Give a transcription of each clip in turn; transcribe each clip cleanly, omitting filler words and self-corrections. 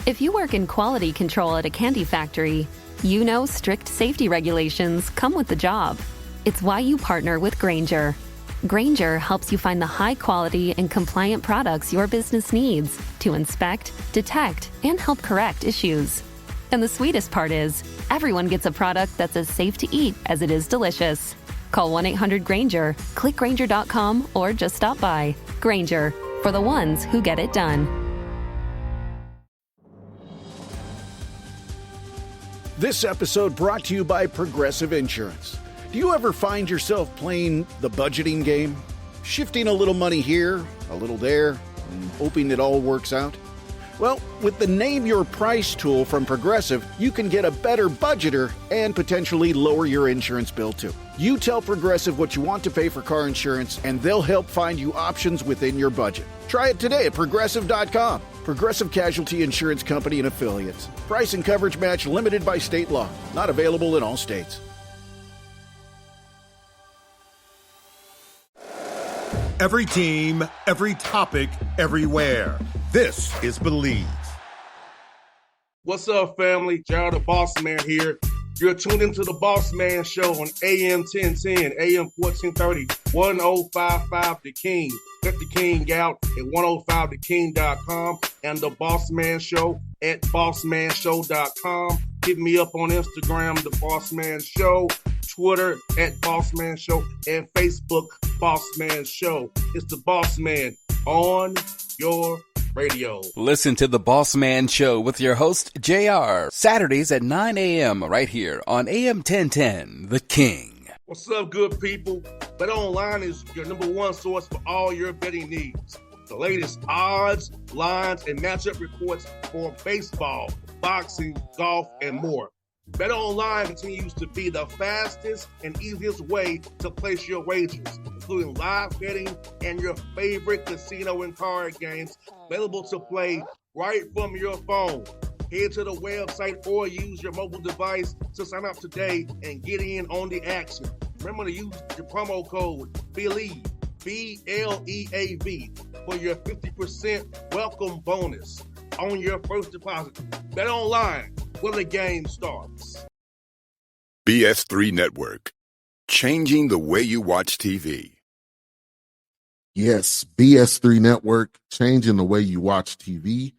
If you work in quality control at a candy factory, you know strict safety regulations come with the job. It's why you partner with Grainger. Grainger helps you find the high-quality and compliant products your business needs to inspect, detect, and help correct issues. And the sweetest part is, everyone gets a product that's as safe to eat as it is delicious. Call 1-800-GRAINGER, click Grainger.com, or just stop by. Grainger, for the ones who get it done. This episode brought to you by Progressive Insurance. Do you ever find yourself playing the budgeting game? Shifting a little money here, a little there, and hoping it all works out? Well, with the Name Your Price tool from Progressive, you can get a better budgeter and potentially lower your insurance bill too. You tell Progressive what you want to pay for car insurance, and they'll help find you options within your budget. Try it today at Progressive.com. Progressive Casualty Insurance Company and Affiliates. Price and coverage match limited by state law. Not available in all states. Every team, every topic, everywhere. This is Believe. What's up, family? Gerald the Bossman here. You're tuned into the Bossman Show on AM 1010, AM 1430, 1055 The King. Check The King out at 105theking.com and the Bossman Show at bossmanshow.com. Hit me up on Instagram, The Bossman Show, Twitter at Bossman Show, and Facebook, Bossman Show. It's the Bossman on your radio. Listen to the Bossman Show with your host, JR, Saturdays at 9 a.m. right here on AM 1010, The King. What's up, good people? BetOnline is your number one source for all your betting needs. The latest odds, lines, and matchup reports for baseball, boxing, golf, and more. BetOnline continues to be the fastest and easiest way to place your wagers, including live betting and your favorite casino and card games available to play right from your phone. Head to the website or use your mobile device to sign up today and get in on the action. Remember to use your promo code BELIEVE, BLEAV, for your 50% welcome bonus on your first deposit. BetOnline, where the game starts. BS3 Network, changing the way you watch TV. Yes, BS3 Network, changing the way you watch TV,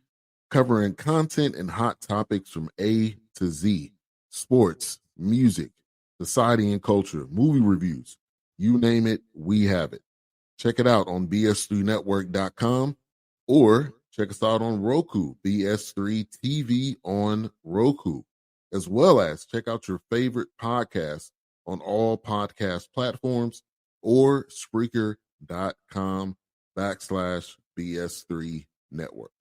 covering content and hot topics from A to Z, sports, music, society and culture, movie reviews, you name it, we have it. Check it out on bs3network.com or check us out on Roku, BS3 TV on Roku, as well as check out your favorite podcast on all podcast platforms or Spreaker.com/BS3 Network.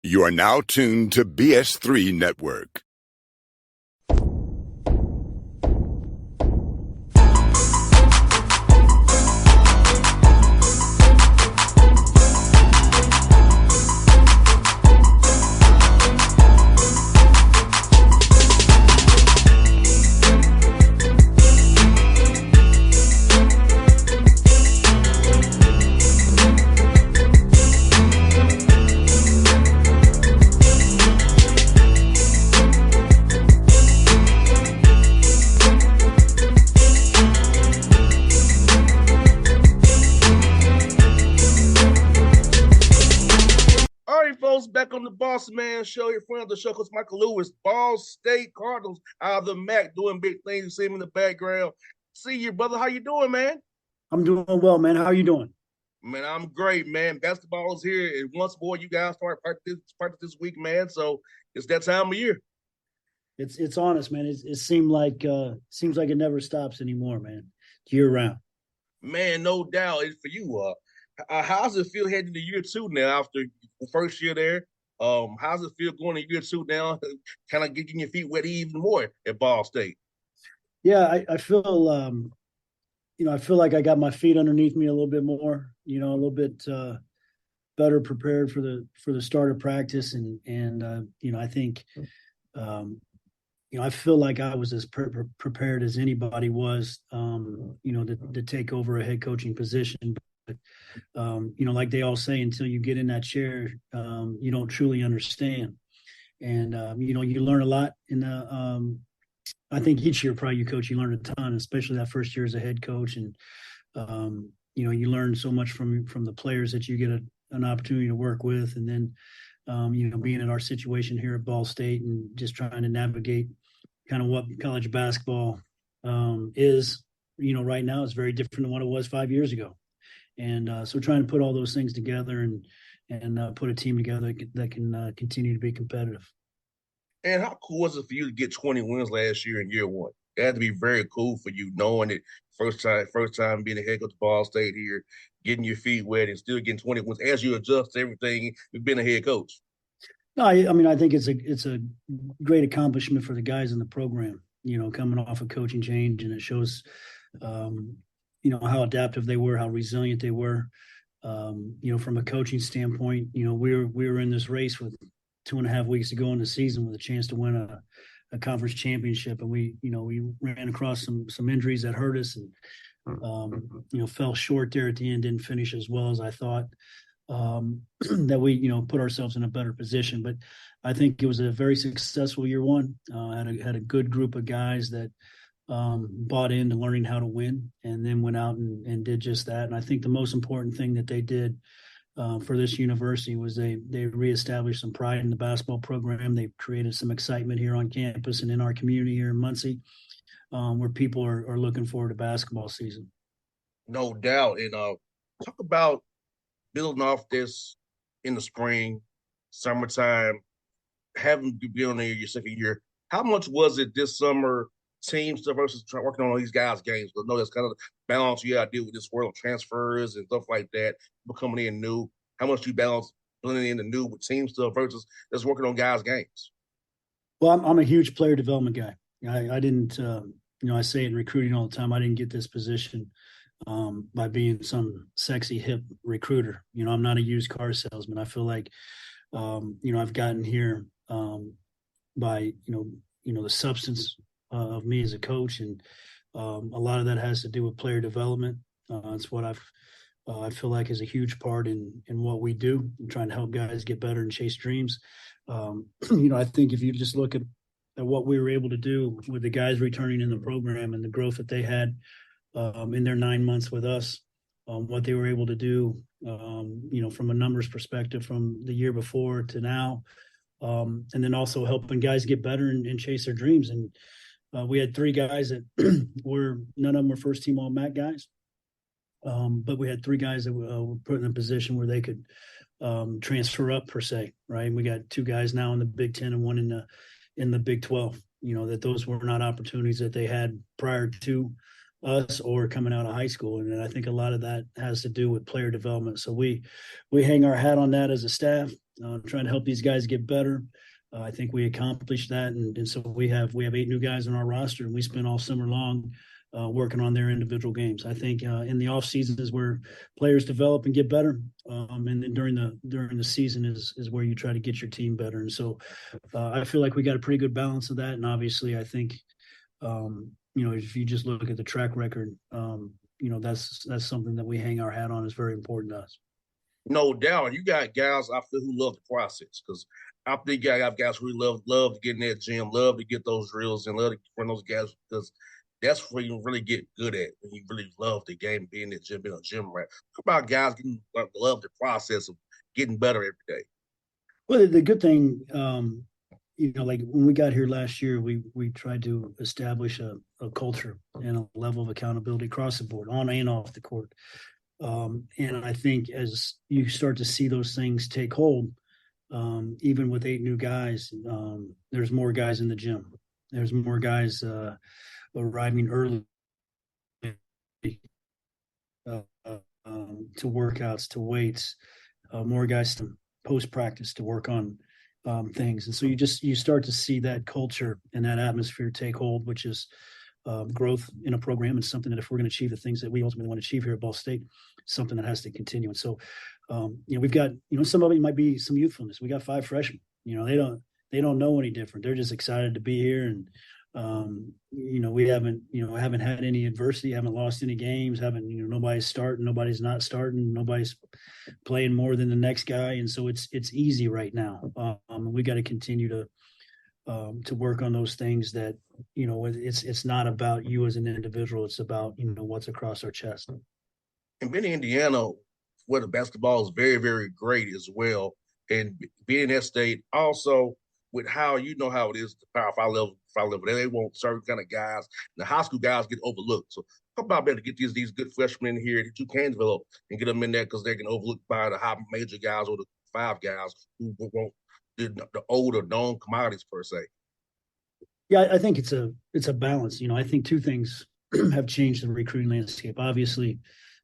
You are now tuned to BS3 Network. Back on the Bossman Show, your friend of the show, Coach Michael Lewis, Ball State Cardinals out of the MAC doing big things. You see him in the background. See you, brother. How you doing, man? I'm doing well, man. How are you doing? Man, I'm great, man. Basketball is here, and once more, you guys start practice this week, man. So it's that time of year. It's honest, man. It seems like it never stops anymore, man. It's year round. Man, no doubt. It's for you. How's it feel heading to year two now after the first year there? How's it feel going to year two now, kind of getting your feet wet even more at Ball State? Yeah, I feel, I feel like I got my feet underneath me a little bit more, a little bit better prepared for the start of practice. And I think, I feel like I was as prepared as anybody was, to take over a head coaching position. like they all say, until you get in that chair, you don't truly understand. And you learn a lot in the. I think each year, probably you learn a ton, especially that first year as a head coach, and you learn so much from the players that you get an opportunity to work with, and then being in our situation here at Ball State and just trying to navigate kind of what college basketball is, right now is very different than what it was 5 years ago. And so trying to put all those things together and put a team together that can continue to be competitive. And how cool was it for you to get 20 wins last year in year one? It had to be very cool for you, knowing it first time being a head coach of Ball State here, getting your feet wet and still getting 20 wins as you adjust to everything you've been a head coach. No, I mean, I think it's a great accomplishment for the guys in the program, coming off a coaching change, and it shows, how adaptive they were, how resilient they were. From a coaching standpoint, we were in this race with 2.5 weeks to go in the season with a chance to win a conference championship, and we ran across some injuries that hurt us, and fell short there at the end, didn't finish as well as I thought. That we put ourselves in a better position, but I think it was a very successful year one. Had a good group of guys that bought into learning how to win, and then went out and did just that. And I think the most important thing that they did for this university was they reestablished some pride in the basketball program. They created some excitement here on campus and in our community here in Muncie, where people are looking forward to basketball season. No doubt. And talk about building off this in the spring, summertime, having to be on there your second year. How much was it this summer, team stuff versus working on all these guys' games? But no, that's kind of the balance you got to deal with this world of transfers and stuff like that, people coming in new. How much do you balance blending in the new with team stuff versus just working on guys' games? Well, I'm a huge player development guy. I didn't, I say it in recruiting all the time, I didn't get this position by being some sexy hip recruiter. I'm not a used car salesman. I feel like, I've gotten here by, the substance of me as a coach. And a lot of that has to do with player development. It's what I feel like is a huge part in what we do, in trying to help guys get better and chase dreams. I think if you just look at what we were able to do with the guys returning in the program and the growth that they had in their 9 months with us, what they were able to do, from a numbers perspective from the year before to now, and then also helping guys get better and chase their dreams. And we had 3 guys that none of them were first team all MAC guys, but we had 3 guys that were put in a position where they could transfer up per se, right? And we got 2 guys now in the Big Ten and one in the Big 12. That those were not opportunities that they had prior to us or coming out of high school. And I think a lot of that has to do with player development. So we hang our hat on that as a staff, trying to help these guys get better. I think we accomplished that. And so we have 8 new guys on our roster, and we spent all summer long working on their individual games. I think in the off season is where players develop and get better. And then during the season is where you try to get your team better. And so I feel like we got a pretty good balance of that. And obviously I think, if you just look at the track record, that's something that we hang our hat on is very important to us. No doubt. You got guys I feel who love the process, because I think I got guys who really love to get in that gym, love to get those drills, and love to run those guys, because that's where you really get good at, when you really love the game, being in the gym, being a gym rat. Talk about guys getting love the process of getting better every day. Well, the good thing, like when we got here last year, we tried to establish a culture and a level of accountability across the board, on and off the court. And I think as you start to see those things take hold, even with 8 new guys, there's more guys in the gym. There's more guys arriving early to workouts, to weights, more guys to post practice to work on things. And so you start to see that culture and that atmosphere take hold, which is growth in a program, and something that if we're going to achieve the things that we ultimately want to achieve here at Ball State, something that has to continue. And so, we've got, some of it might be some youthfulness. We got 5 freshmen, they don't know any different. They're just excited to be here. And We haven't had any adversity, haven't lost any games, nobody's starting, nobody's not starting, nobody's playing more than the next guy, and so it's easy right now. We got to continue to work on those things that it's not about you as an individual, it's about what's across our chest. And being in Indiana, where the basketball is very, very great as well, and being in that state also with how how it is the Power 5 level, they want certain kind of guys. The high school guys get overlooked. So how about better to get these good freshmen in here that you can develop and get them in there because they can overlook by the high major guys or the 5 guys who won't the older known commodities per se. Yeah, I think it's a balance. I think two things have changed the recruiting landscape. Obviously,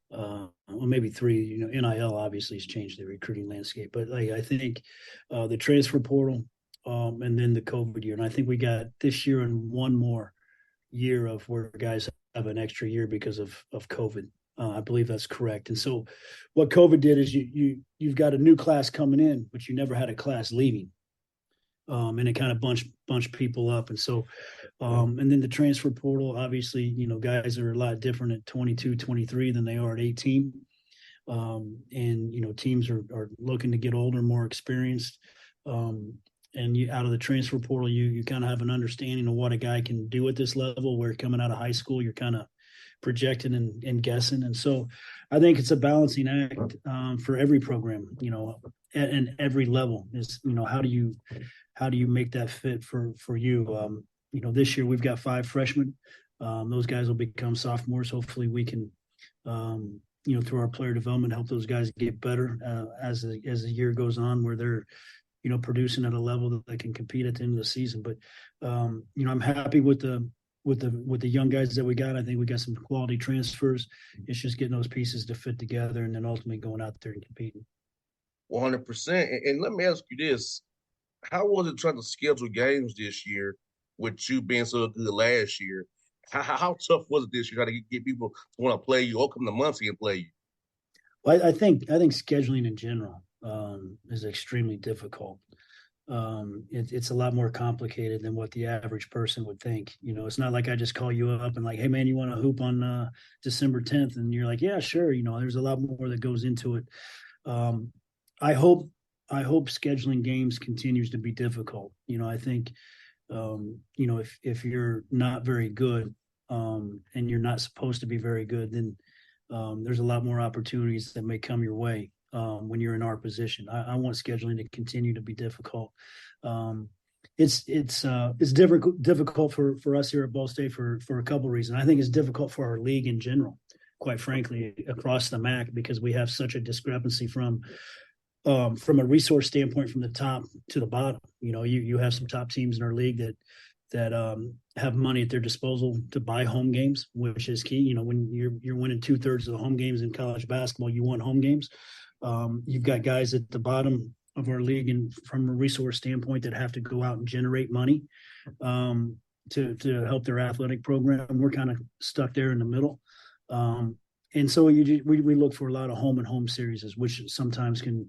well, maybe three. NIL obviously has changed the recruiting landscape, but I think the transfer portal, and then the COVID year, and I think we got this year and one more year of where guys have an extra year because of COVID. I believe that's correct. And so, what COVID did is you've got a new class coming in, but you never had a class leaving. And it kind of bunched people up. And so, and then the transfer portal, obviously, guys are a lot different at 22, 23 than they are at 18. And teams are looking to get older, more experienced. And out of the transfer portal, you kind of have an understanding of what a guy can do at this level, where coming out of high school, you're kind of projecting and guessing. And so I think it's a balancing act for every program, at every level is, how do you make that fit for you? This year we've got 5 freshmen. Those guys will become sophomores. Hopefully we can, through our player development, help those guys get better as the year goes on, where they're, producing at a level that they can compete at the end of the season. But, I'm happy with the young guys that we got. I think we got some quality transfers. It's just getting those pieces to fit together and then ultimately going out there and competing. 100%. And let me ask you this. How was it trying to schedule games this year with you being so good last year? How tough was it this year? How to get people to want to play you or come to Muncie and play you? Well, I think scheduling in general is extremely difficult. It's a lot more complicated than what the average person would think. It's not like I just call you up and like, hey man, you want to hoop on December 10th? And you're like, yeah, sure. There's a lot more that goes into it. I hope scheduling games continues to be difficult. I think, if you're not very good and you're not supposed to be very good, then there's a lot more opportunities that may come your way when you're in our position. I want scheduling to continue to be difficult. It's difficult for us here at Ball State for a couple of reasons. I think it's difficult for our league in general, quite frankly, across the MAC, because we have such a discrepancy from a resource standpoint from the top to the bottom. You have some top teams in our league that have money at their disposal to buy home games, which is key. When you're winning 2/3 of the home games in college basketball, you want home games. You've got guys at the bottom of our league, and from a resource standpoint, that have to go out and generate money to help their athletic program. We're kind of stuck there in the middle. And so we look for a lot of home series, which sometimes can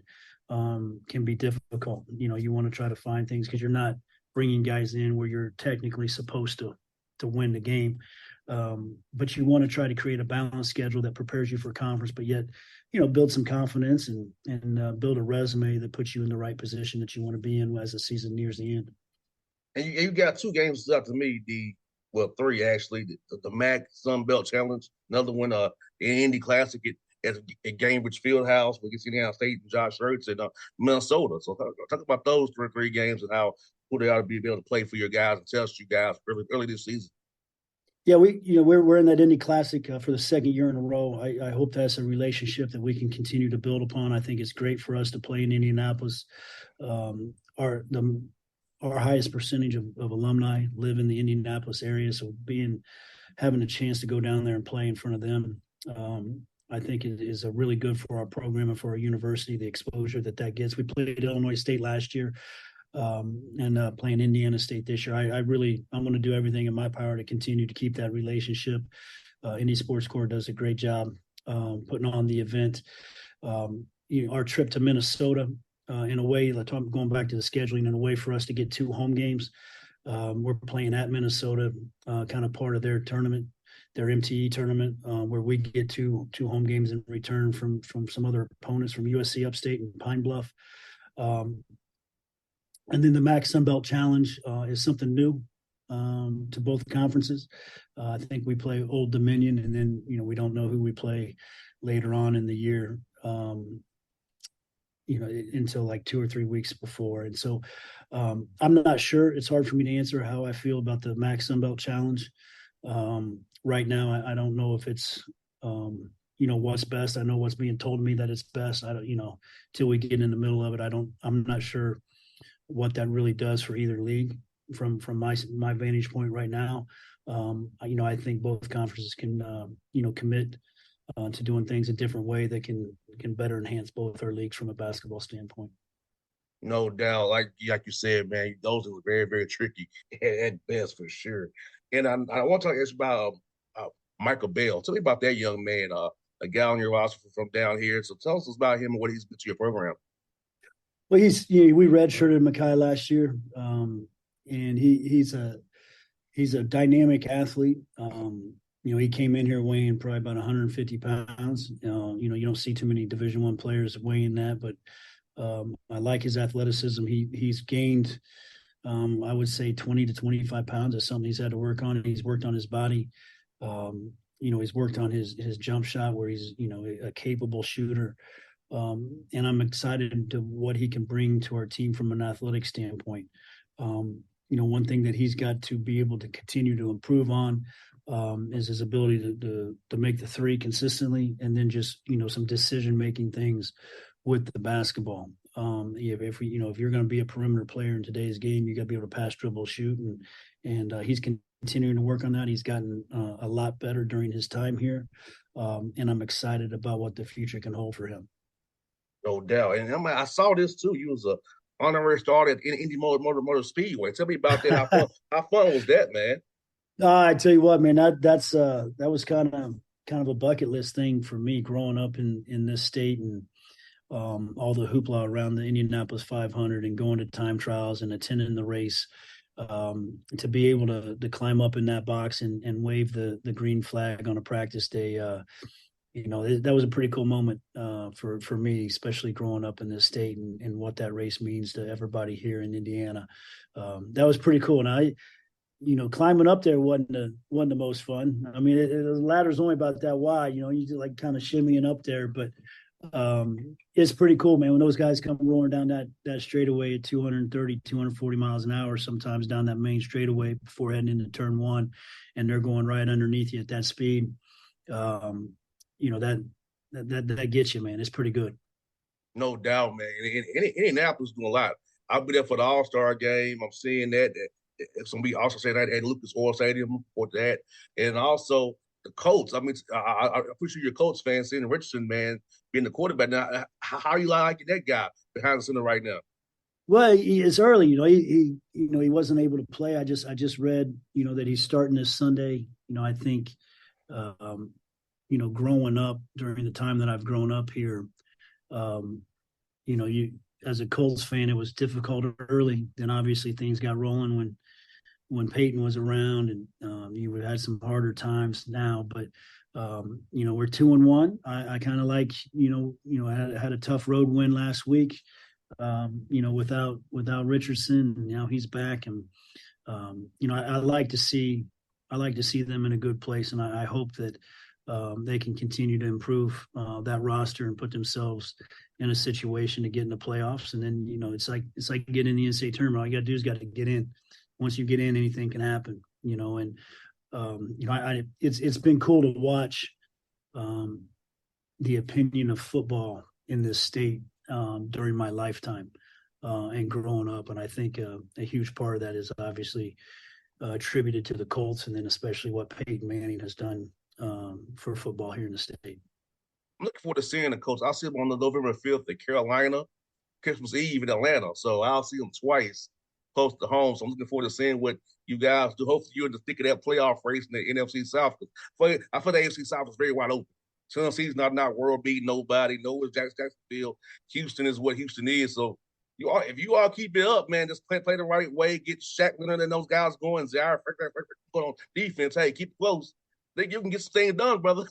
be difficult. You want to try to find things because you're not bringing guys in where you're technically supposed to win the game. But you want to try to create a balanced schedule that prepares you for conference, but yet, build some confidence and build a resume that puts you in the right position that you want to be in as the season nears the end. And you got 2 games up to me, 3 actually, the MAC Sun Belt Challenge, another one, the Indy Classic at Gainbridge Fieldhouse against Indiana State and Josh Hurts in Minnesota. So talk about those 3 games and who they ought to be able to play for your guys and test you guys early this season. Yeah, we're in that Indy Classic for the second year in a row. I hope that's a relationship that we can continue to build upon. I think it's great for us to play in Indianapolis. Our highest percentage of alumni live in the Indianapolis area, so having a chance to go down there and play in front of them, I think it is really good for our program and for our university, the exposure that gets. We played Illinois State last year. And playing Indiana State this year. I'm going to do everything in my power to continue to keep that relationship. Indy Sports Corps does a great job putting on the event. Our trip to Minnesota, in a way, going back to the scheduling, in a way for us to get 2 home games We're playing at Minnesota, kind of part of their tournament, their MTE tournament, where we get two home games in return from some other opponents from USC Upstate and Pine Bluff. And then the MAC Sunbelt Challenge is something new to both conferences. I think we play Old Dominion, and then we don't know who we play later on in the year. Until like 2 or 3 weeks before. And so I'm not sure. It's hard for me to answer how I feel about the MAC Sunbelt Challenge. Right now, I don't know if it's, what's best. I know what's being told to me that it's best. I don't, till we get in the middle of it, I'm not sure what that really does for either league from my vantage point right now. I think both conferences can, commit to doing things a different way that can better enhance both our leagues from a basketball standpoint. No doubt, like you said, man, those are very, very tricky at best for sure. And I want to talk about Michael Bell. Tell me about that young man, a guy on your roster from down here. So tell us about him and what he's been to your program. Well, we redshirted Makai last year, and he's a dynamic athlete. He came in here weighing probably about 150 pounds. You don't see too many Division I players weighing that, but I like his athleticism. He's gained, I would say, 20 to 25 pounds. That's something he's had to work on. He's worked on his body. He's worked on his jump shot, where he's a capable shooter. And I'm excited to what he can bring to our team from an athletic standpoint. One thing that he's got to be able to continue to improve on is his ability to make the three consistently, and then just some decision making things with the basketball. If you're going to be a perimeter player in today's game, you got to be able to pass, dribble, shoot, and he's continuing to work on that. He's gotten a lot better during his time here, and I'm excited about what the future can hold for him. No doubt. And I saw this too. You was a honorary starter at Indy Motor Speedway. Tell me about that. How fun was that, man? I tell you what, man, that was kind of a bucket list thing for me growing up in this state, and all the hoopla around the Indianapolis 500 and going to time trials and attending the race. To be able to climb up in that box and wave the green flag on a practice day, that was a pretty cool moment for me, especially growing up in this state and what that race means to everybody here in Indiana. That was pretty cool. And climbing up there wasn't the most fun. I mean, the ladder's only about that wide. You like kind of shimmying up there, but it's pretty cool, man. When those guys come roaring down that straightaway at 230, 240 miles an hour, sometimes down that main straightaway before heading into turn one, and they're going right underneath you at that speed. That gets you, man. It's pretty good. No doubt, man. Indianapolis doing a lot. I'll be there for the All-Star game. I'm seeing that. It's going to be also saying that at Lucas Oil Stadium for that. And also the Colts. I mean, I'm pretty sure you're a Colts fan, seeing Richardson, man, being the quarterback. Now, how are you liking that guy behind the center right now? Well, it's early. He wasn't able to play. I just read, that he's starting this Sunday. I think, growing up during the time that I've grown up here, you as a Colts fan, it was difficult early. Then obviously things got rolling when Peyton was around, and you had some harder times now. But we're 2-1. I kind of like had a tough road win last week. Without Richardson, and now he's back, and I like to see them in a good place, and I hope that they can continue to improve that roster and put themselves in a situation to get in the playoffs. And then it's like getting in the NCAA tournament. All you got to do is got to get in. Once you get in, anything can happen. It's been cool to watch the opinion of football in this state during my lifetime and growing up. And I think a huge part of that is obviously attributed to the Colts, and then especially what Peyton Manning has done for football here in the state. I'm looking forward to seeing the Colts. I'll see them on November 5th at Carolina, Christmas Eve in Atlanta. So I'll see them twice close to home. So I'm looking forward to seeing what you guys do. Hopefully you're in the thick of that playoff race in the NFC South. I feel the AFC South is very wide open. Tennessee's not world beating nobody. No, it's Jacksonville. Houston is what Houston is. So, if you all keep it up, man, just play the right way, get Shaq Leonard and those guys going, Zaire on defense. Hey, keep it close. Think you can get some things done, brother.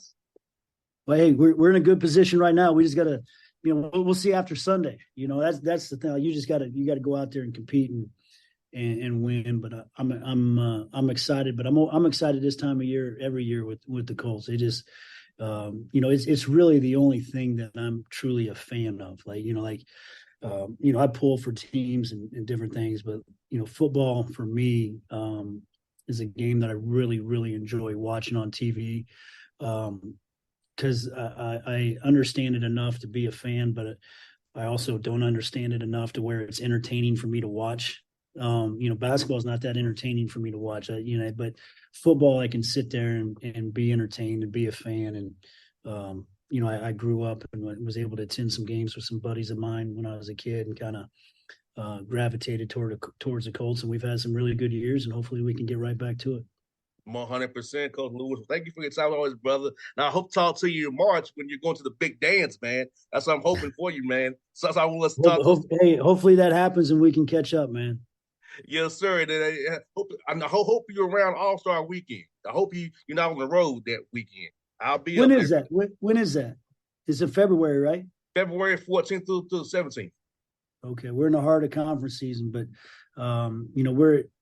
Well, hey, we're in a good position right now. We just got to, we'll see after Sunday. That's the thing. You got to go out there and compete and win. But I'm excited. But I'm excited this time of year, every year with the Colts. They just, it's really the only thing that I'm truly a fan of. I pull for teams and different things, but football for me is a game that I really, really enjoy watching on TV. Because I understand it enough to be a fan, but I also don't understand it enough to where it's entertaining for me to watch. Basketball is not that entertaining for me to watch. But football, I can sit there and be entertained and be a fan. And I grew up and was able to attend some games with some buddies of mine when I was a kid, and kind of gravitated towards the Colts. And we've had some really good years, and hopefully we can get right back to it. 100%, Coach Lewis. Thank you for your time always, brother. Now, I hope to talk to you in March when you're going to the big dance, man. That's what I'm hoping for you, man. So that's how I want us to talk. Hopefully that happens and we can catch up, man. Yes, sir. I hope you're around All-Star Weekend. I hope you're not on the road that weekend. I'll be When is that? When is that? It's in February, right? February 14th through the 17th. Okay, we're in the heart of conference season, but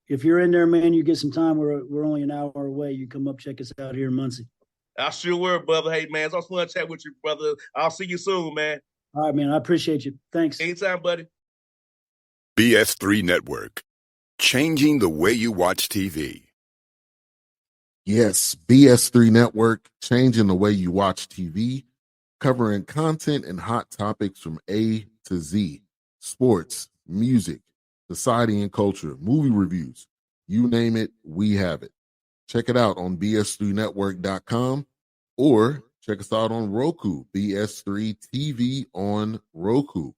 if you're in there, man, you get some time. We're only an hour away. You come up, check us out here in Muncie. I sure will, brother. Hey, man, it's also fun to chat with you, brother. I'll see you soon, man. All right, man. I appreciate you. Thanks. Anytime, buddy. BS3 Network, changing the way you watch TV. Yes, BS3 Network, changing the way you watch TV, covering content and hot topics from A to Z, sports, music, society and culture, movie reviews, you name it, we have it. Check it out on bs3network.com or check us out on Roku, BS3 TV on Roku,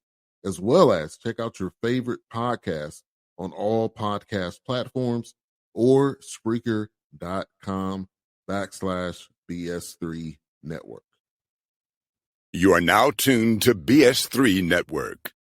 as well as check out your favorite podcast on all podcast platforms or Spreaker.com/BS3 Network. You are now tuned to BS3 Network.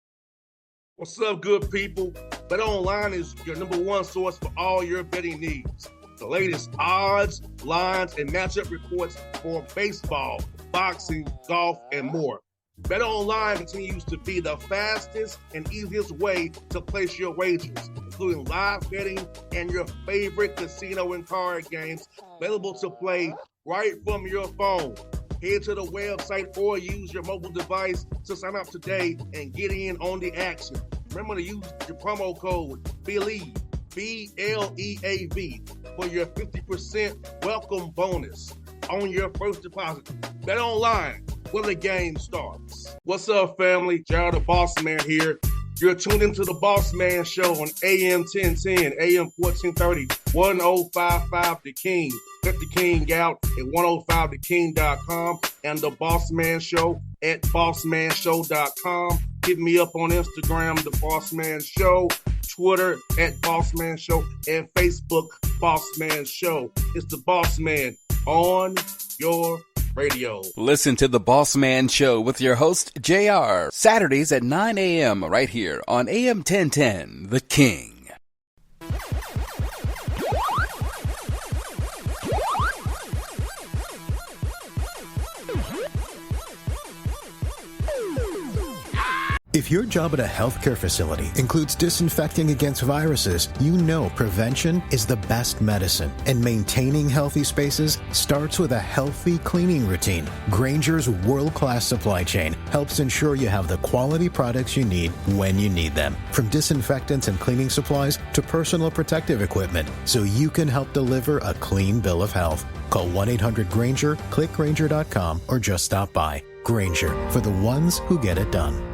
What's up, good people? Bet Online is your number one source for all your betting needs. The latest odds, lines, and matchup reports for baseball, boxing, golf, and more. Bet Online continues to be the fastest and easiest way to place your wagers, including live betting and your favorite casino and card games available to play right from your phone. Head to the website or use your mobile device to sign up today and get in on the action. Remember to use your promo code BELIEVE, BLEAV, for your 50% welcome bonus on your first deposit. Bet Online, where the game starts. What's up, family? Jared the Bossman here. You're tuned into the Bossman Show on AM 1010, AM 1430, 1055 The King. Check The King out at 105theking.com and the Bossman Show at bossmanshow.com. Hit me up on Instagram, The Bossman Show, Twitter at Bossman Show, and Facebook, Bossman Show. It's the Bossman on your radio. Listen to The Bossman Show with your host, JR, Saturdays at 9 a.m. right here on AM 1010, The King. If your job at a healthcare facility includes disinfecting against viruses, you know prevention is the best medicine. And maintaining healthy spaces starts with a healthy cleaning routine. Grainger's world-class supply chain helps ensure you have the quality products you need when you need them. From disinfectants and cleaning supplies to personal protective equipment, so you can help deliver a clean bill of health. Call 1-800-GRAINGER, click Grainger.com, or just stop by. Grainger, for the ones who get it done.